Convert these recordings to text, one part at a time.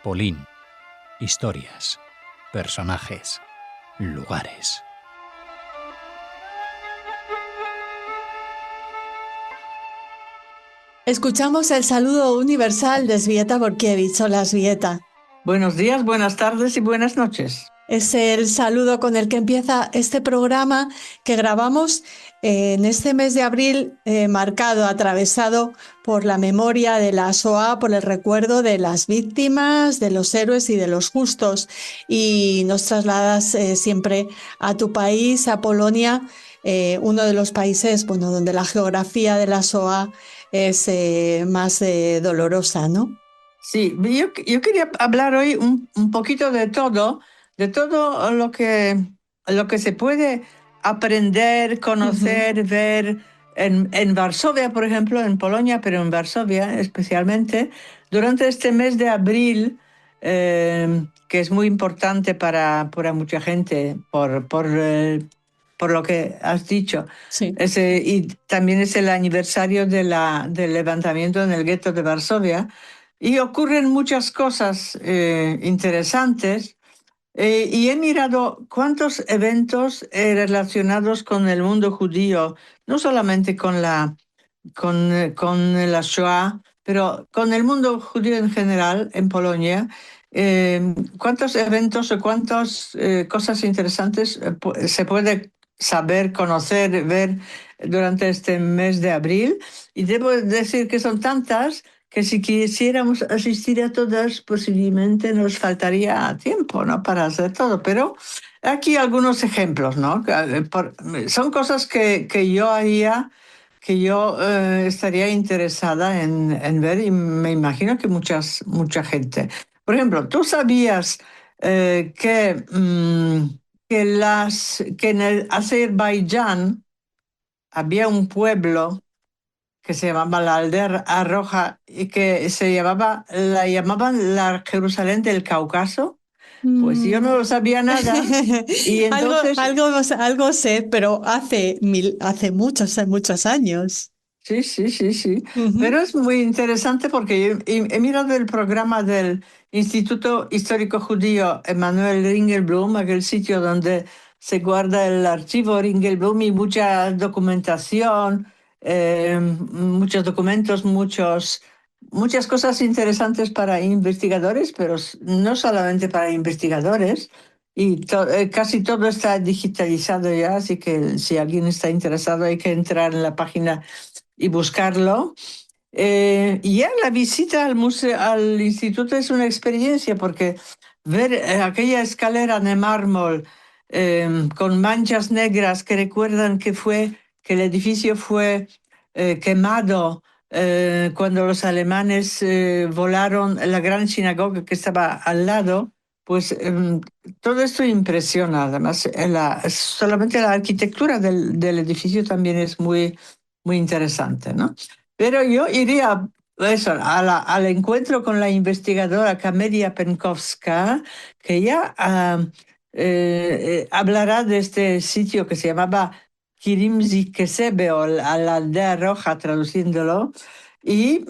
Polín. Historias, personajes, lugares. Escuchamos el saludo universal de Svieta Borkiewicz. Hola, Svieta. Buenos días, buenas tardes y buenas noches. Es el saludo con el que empieza este programa que grabamos en este mes de abril, marcado, atravesado por la memoria de la Shoah, por el recuerdo de las víctimas, de los héroes y de los justos. Y nos trasladas siempre a tu país, a Polonia, uno de los países, bueno, donde la geografía de la Shoah es más dolorosa, ¿no? Sí, yo quería hablar hoy un poquito de todo lo que se puede aprender, conocer, ver en Varsovia, por ejemplo, en Polonia, pero en Varsovia especialmente, durante este mes de abril, que es muy importante para mucha gente por lo que has dicho. Sí. Y también es el aniversario del levantamiento en el gueto de Varsovia. Y ocurren muchas cosas interesantes. Y he mirado cuántos eventos relacionados con el mundo judío, no solamente con la Shoah, pero con el mundo judío en general en Polonia. ¿Cuántos eventos o cuántas cosas interesantes se puede saber, conocer, ver durante este mes de abril? Y debo decir que son tantas que si quisiéramos asistir a todas, posiblemente nos faltaría tiempo, ¿no?, para hacer todo. Pero aquí algunos ejemplos, ¿no? Son cosas que yo haría, que yo estaría interesada en ver, y me imagino que mucha gente. Por ejemplo, ¿tú sabías que en el Azerbaiyán había un pueblo que se llamaba la Aldea Roja y que la llamaban la Jerusalén del Cáucaso? Pues yo no lo sabía nada. Y entonces, algo sé, pero hace muchos años. sí. Ujú. Pero es muy interesante porque yo he mirado el programa del Instituto Histórico Judío Emanuel Ringelblum, aquel sitio donde se guarda el archivo Ringelblum y mucha documentación, muchos documentos, muchas cosas interesantes para investigadores, pero no solamente para investigadores. Y casi todo está digitalizado ya, así que si alguien está interesado hay que entrar en la página y buscarlo. Y ya la visita al museo, al instituto, es una experiencia porque ver aquella escalera de mármol con manchas negras que recuerdan que el edificio fue quemado cuando los alemanes volaron la gran sinagoga que estaba al lado. Pues todo esto impresiona. Además, solamente la arquitectura del edificio también es muy interesante, ¿no? Pero yo iría eso, al encuentro con la investigadora Kamelia Penkowska, que ya hablará de este sitio que se llamaba Kirimzi Kesebe, o la Aldea Roja, traduciéndolo, y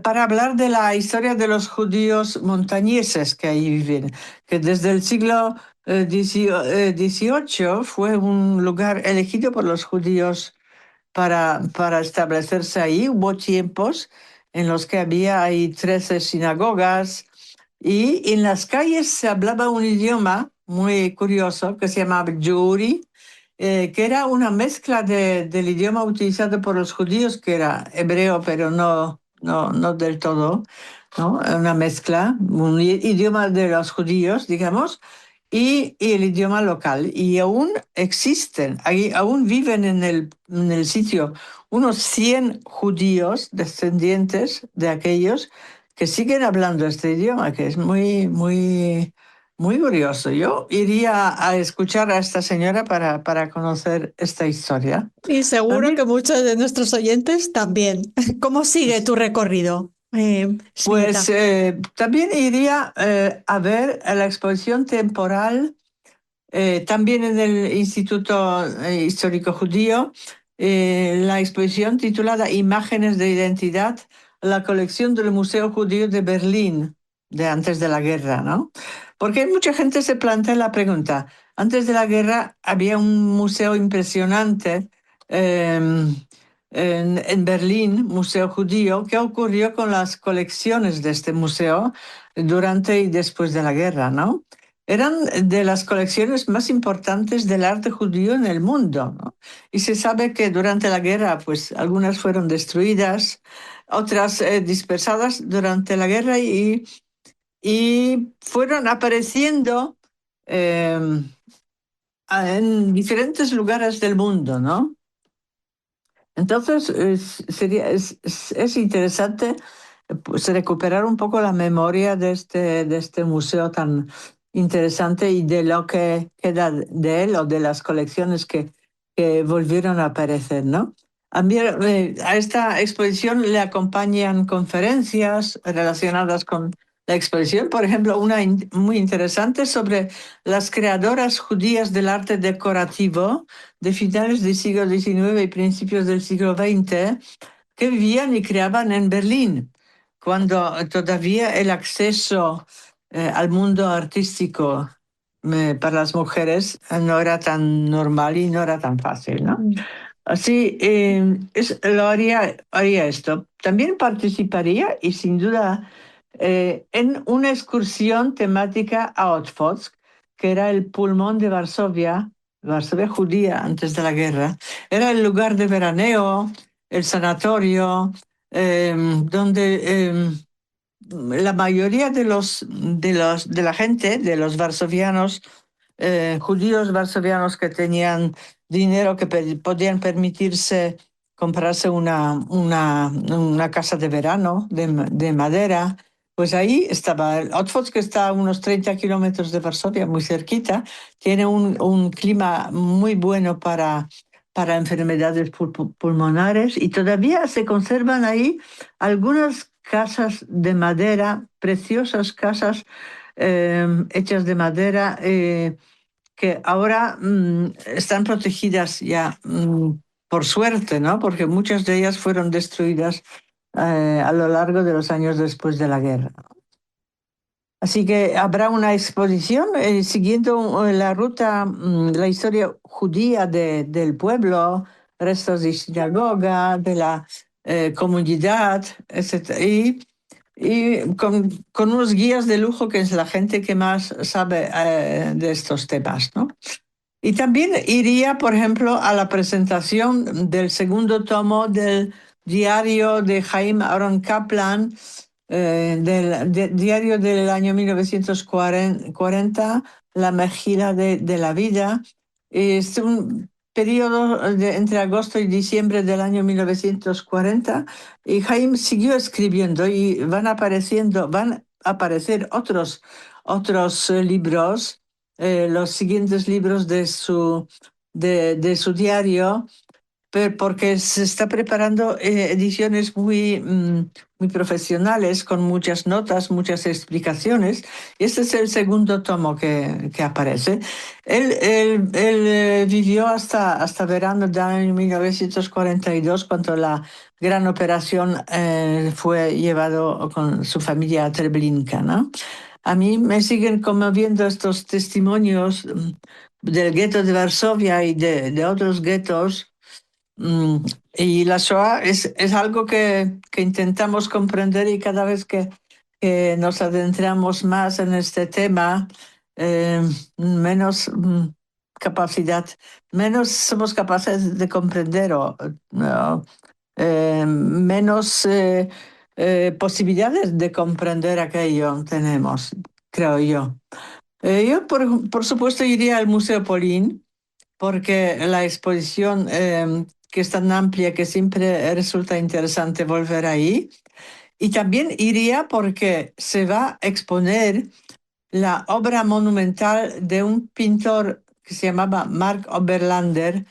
para hablar de la historia de los judíos montañeses que ahí viven, que desde el siglo XVIII fue un lugar elegido por los judíos para establecerse ahí. Hubo tiempos en los que había ahí 13 sinagogas y en las calles se hablaba un idioma muy curioso que se llamaba Yuri, que era una mezcla del idioma utilizado por los judíos, que era hebreo, pero no del todo, ¿no? Una mezcla, un idioma de los judíos, digamos, y el idioma local. Y aún existen, aún viven en el sitio unos 100 judíos descendientes de aquellos que siguen hablando este idioma, que es muy curioso. Yo iría a escuchar a esta señora para conocer esta historia. Y seguro que También, muchos de nuestros oyentes también. ¿Cómo sigue tu recorrido, pues, Svieta? también iría a ver la exposición temporal, también en el Instituto Histórico Judío, la exposición titulada Imágenes de Identidad, la colección del Museo Judío de Berlín, de antes de la guerra, ¿no? Porque mucha gente se plantea la pregunta, antes de la guerra había un museo impresionante en Berlín, Museo Judío. ¿Qué ocurrió con las colecciones de este museo durante y después de la guerra, ¿no? Eran de las colecciones más importantes del arte judío en el mundo, ¿no? Y se sabe que durante la guerra, pues algunas fueron destruidas, otras dispersadas durante la guerra y fueron apareciendo eh, en diferentes lugares del mundo, ¿no? Entonces, es interesante pues, recuperar un poco la memoria de este museo tan interesante y de lo que queda de él o de las colecciones que volvieron a aparecer, ¿no? A esta exposición le acompañan conferencias relacionadas con la exposición, por ejemplo, una muy interesante sobre las creadoras judías del arte decorativo de finales del siglo XIX y principios del siglo XX, que vivían y creaban en Berlín, cuando todavía el acceso al mundo artístico para las mujeres no era tan normal y no era tan fácil, ¿no? Así, haría esto. También participaría y sin duda en una excursión temática a Otwock, que era el pulmón de Varsovia, Varsovia judía antes de la guerra. Era el lugar de veraneo, el sanatorio, donde la mayoría de la gente, de los varsovianos, judíos varsovianos que tenían dinero, que podían permitirse comprarse una casa de verano de madera, pues ahí estaba el Otwock, que está a unos 30 kilómetros de Varsovia, muy cerquita. Tiene un clima muy bueno para enfermedades pulmonares y todavía se conservan ahí algunas casas de madera, preciosas casas hechas de madera, que ahora están protegidas ya, por suerte, ¿no? Porque muchas de ellas fueron destruidas a lo largo de los años después de la guerra. Así que habrá una exposición siguiendo la ruta, la historia judía del pueblo, restos de sinagoga, de la comunidad, etc. Y con unos guías de lujo que es la gente que más sabe de estos temas, ¿no? Y también iría, por ejemplo, a la presentación del segundo tomo del diario de Chaim Aaron Kaplan, diario del año 1940, La Mejilla de la Vida. Es un periodo entre agosto y diciembre del año 1940, y Chaim siguió escribiendo y van a aparecer otros libros, los siguientes libros de su diario, porque se está preparando ediciones muy profesionales, con muchas notas, muchas explicaciones. Y este es el segundo tomo que aparece. Él vivió hasta verano del año 1942, cuando la gran operación fue llevado con su familia a Treblinka, ¿no? A mí me siguen conmoviendo estos testimonios del gueto de Varsovia y de otros guetos. Y la Shoah es algo que intentamos comprender, y cada vez que nos adentramos más en este tema, eh, menos capacidad, menos somos capaces de comprender, o no, menos posibilidades de comprender aquello tenemos, creo yo. Yo, por supuesto, iría al Museo Polín, porque la exposición, que es tan amplia, que siempre resulta interesante volver ahí. Y también iría porque se va a exponer la obra monumental de un pintor que se llamaba Mark Oberlander.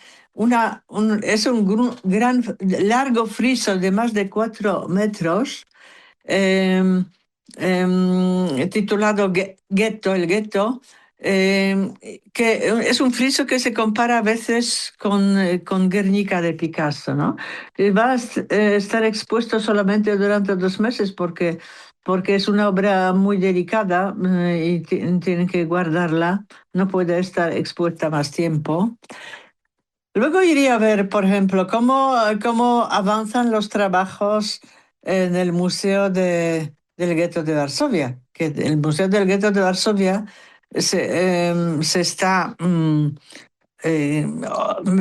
Es un gran, largo friso de más de 4 metros, titulado Ghetto, el gueto, que es un friso que se compara a veces con Guernica de Picasso, ¿no? Va a estar expuesto solamente durante 2 meses porque es una obra muy delicada y tienen que guardarla, no puede estar expuesta más tiempo. Luego iría a ver, por ejemplo, cómo avanzan los trabajos en el Museo del Gueto de Varsovia, que el Museo del Gueto de Varsovia se está... eh,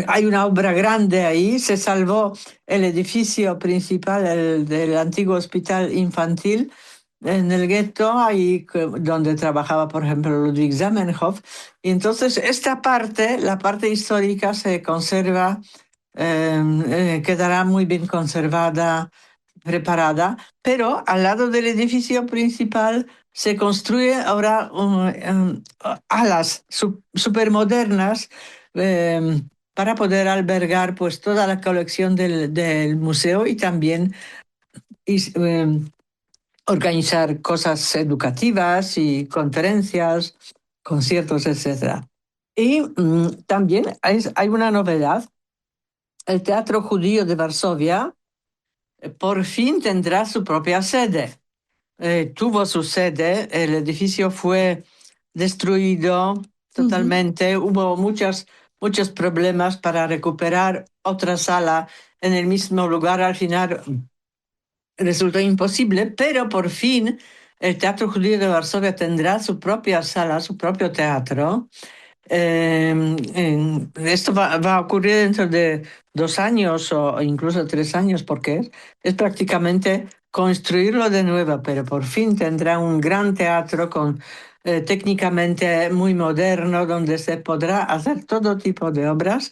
hay una obra grande ahí, se salvó el edificio principal del antiguo hospital infantil en el gueto, ahí donde trabajaba, por ejemplo, Ludwig Zamenhof. Y entonces esta parte, la parte histórica, se conserva, quedará muy bien conservada, preparada, pero al lado del edificio principal se construye ahora alas supermodernas para poder albergar pues toda la colección del museo y también organizar cosas educativas y conferencias, conciertos, etcétera. Y también hay una novedad. El Teatro Judío de Varsovia por fin tendrá su propia sede. Tuvo su sede, el edificio fue destruido totalmente, hubo muchos problemas para recuperar otra sala en el mismo lugar, al final resultó imposible, pero por fin el Teatro Judío de Varsovia tendrá su propia sala, su propio teatro. Esto va a ocurrir dentro de 2 años o incluso 3 años, porque es prácticamente construirlo de nuevo, pero por fin tendrá un gran teatro técnicamente muy moderno, donde se podrá hacer todo tipo de obras,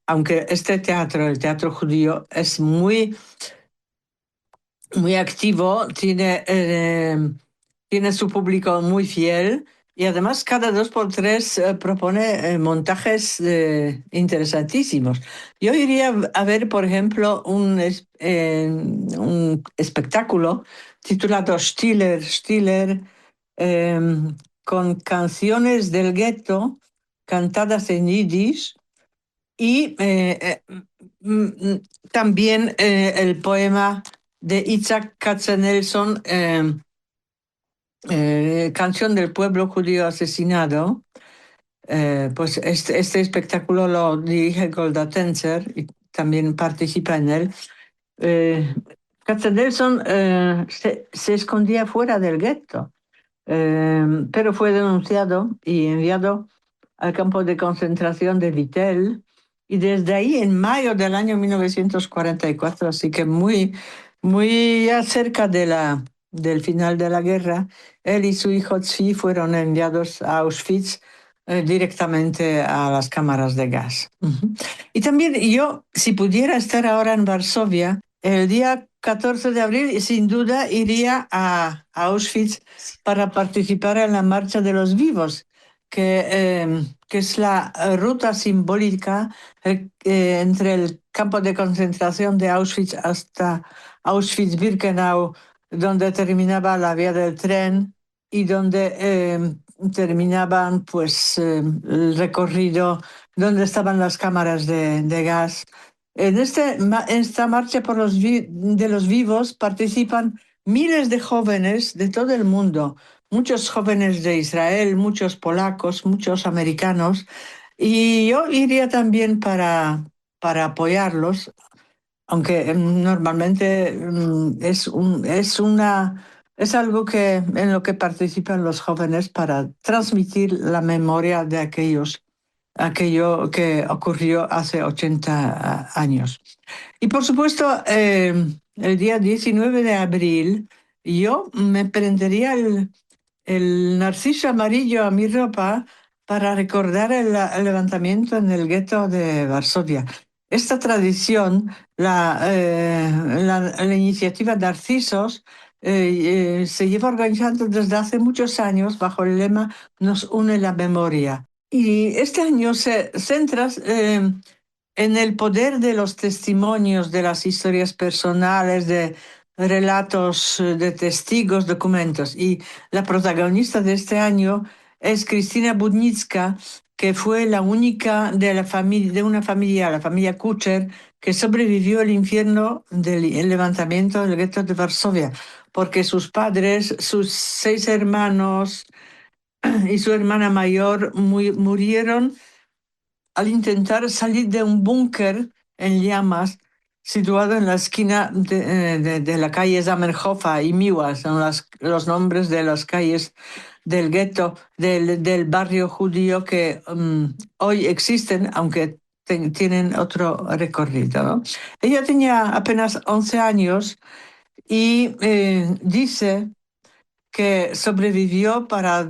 aunque este teatro, el Teatro Judío, es muy activo, tiene su público muy fiel y además cada 2 por 3 propone montajes interesantísimos. Yo iría a ver, por ejemplo, un espectáculo titulado Stiller, eh, con canciones del gueto cantadas en yiddish y también el poema de Isaac Katzenelson, Canción del pueblo judío asesinado. Pues este espectáculo lo dirige Golda Tenzer y también participa en él. Katzenelson se escondía fuera del gueto, pero fue denunciado y enviado al campo de concentración de Vittel, y desde ahí, en mayo del año 1944, así que muy ya cerca del final de la guerra, él y su hijo Zvi fueron enviados a Auschwitz directamente a las cámaras de gas. Y también yo, si pudiera estar ahora en Varsovia, el día 14 de abril, sin duda iría a Auschwitz para participar en la Marcha de los Vivos, que es la ruta simbólica entre el campo de concentración de Auschwitz hasta Auschwitz-Birkenau, donde terminaba la vía del tren y donde terminaban pues el recorrido, donde estaban las cámaras de gas. Esta marcha de los vivos participan miles de jóvenes de todo el mundo, muchos jóvenes de Israel, muchos polacos, muchos americanos, y yo iría también para apoyarlos, aunque normalmente es algo en lo que participan los jóvenes para transmitir la memoria de aquello que ocurrió hace 80 años. Y por supuesto, el día 19 de abril, yo me prendería el narciso amarillo a mi ropa para recordar el levantamiento en el gueto de Varsovia. Esta tradición, la iniciativa Narcisos, se lleva organizando desde hace muchos años bajo el lema Nos une la memoria. Y este año se centra en el poder de los testimonios, de las historias personales, de relatos de testigos, documentos. Y la protagonista de este año es Cristina Budnicka, que fue la única de una familia, la familia Kucher, que sobrevivió al infierno del levantamiento del gueto de Varsovia, porque sus padres, sus 6 hermanos y su hermana mayor murieron al intentar salir de un búnker en llamas situado en la esquina de la calle Zamenhof y Miła, son los nombres de las calles del gueto, del barrio judío que hoy existen, aunque tienen otro recorrido, ¿no? Ella tenía apenas 11 años y dice que sobrevivió para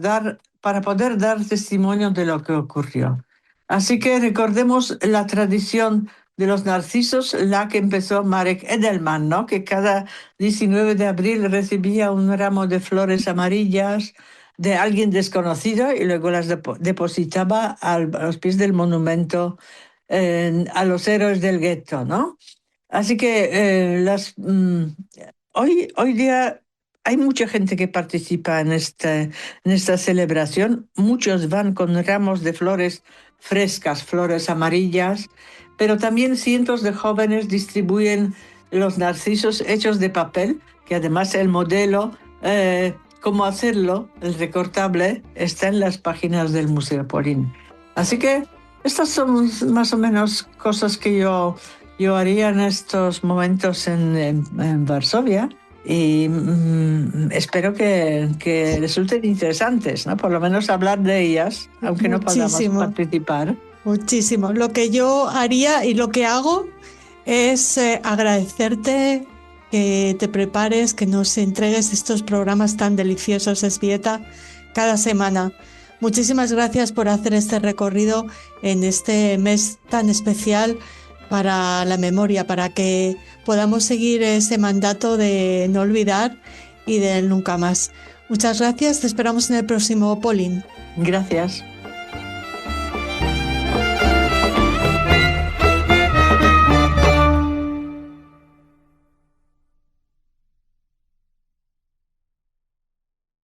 poder dar testimonio de lo que ocurrió. Así que recordemos la tradición de los narcisos, la que empezó Marek Edelman, ¿no? Que cada 19 de abril recibía un ramo de flores amarillas de alguien desconocido y luego las depositaba a los pies del monumento a los héroes del gueto, ¿no? Así que hoy día hay mucha gente que participa en esta celebración. Muchos van con ramos de flores frescas, flores amarillas, pero también cientos de jóvenes distribuyen los narcisos hechos de papel, que además el modelo, cómo hacerlo, el recortable, está en las páginas del Museo Polín. Así que estas son más o menos cosas que yo haría en estos momentos en Varsovia. Y espero que resulten interesantes, ¿no? Por lo menos hablar de ellas, aunque no podamos participar. Muchísimo. Lo que yo haría y lo que hago es agradecerte que te prepares, que nos entregues estos programas tan deliciosos, Elżbieta, cada semana. Muchísimas gracias por hacer este recorrido en este mes tan especial para la memoria, para que podamos seguir ese mandato de no olvidar y de nunca más. Muchas gracias, te esperamos en el próximo Polín. Gracias.